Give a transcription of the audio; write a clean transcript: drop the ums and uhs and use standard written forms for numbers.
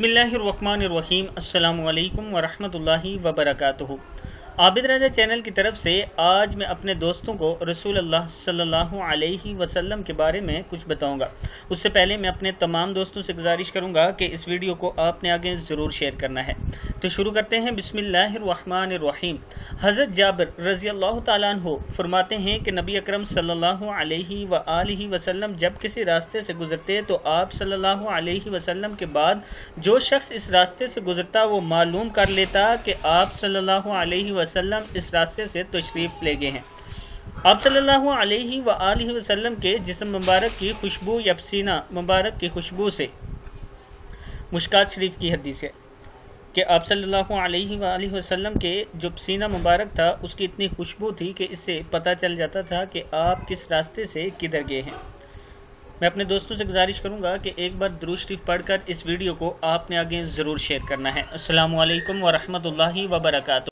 बिस्मिल्लाहिर्रहमानिर्रहीम। अस्सलामु अलैकुम वरहमतुल्लाहि वबरकातुहू। आबिद रज़ा चैनल की तरफ से आज मैं अपने दोस्तों को रसूल अल्लाह सल्लल्लाहु अलैहि वसल्लम के बारे में कुछ बताऊंगा। उससे पहले मैं अपने तमाम दोस्तों से गुजारिश करूंगा कि इस वीडियो को आपने आगे ज़रूर शेयर करना है। तो शुरू करते हैं। बिस्मिल्लाहिर्रहमानिर्रहीम। हज़रत जाबिर रज़ी अल्लाह तआला अन्हु फरमाते हैं कि नबी अकरम सल्लल्लाहु अलैहि वसल्लम जब किसी रास्ते से गुजरते तो आप सल्लल्लाहु अलैहि वसल्लम के बाद जो शख्स इस रास्ते से गुजरता वो मालूम कर लेता कि आप सल्लल्लाहु अलैहि वसल्लम इस रास्ते से तशरीफ़ ले गए हैं। आप सल्लल्लाहु अलैहि वसल्लम के जिस्म मुबारक की खुशबू या पसीना मुबारक की खुशबू से, मुश्कात शरीफ की हदीस है कि आप सल्लल्लाहु अलैहि वसल्लम के जो पसीना मुबारक था उसकी इतनी खुशबू थी कि इससे पता चल जाता था कि आप किस रास्ते से किधर गए हैं। मैं अपने दोस्तों से गुजारिश करूंगा कि एक बार दुरूद शरीफ पढ़कर इस वीडियो को आपने आगे ज़रूर शेयर करना है। अस्सलामु अलैकुम वरहमतुल्लाहि वबरकातुहू।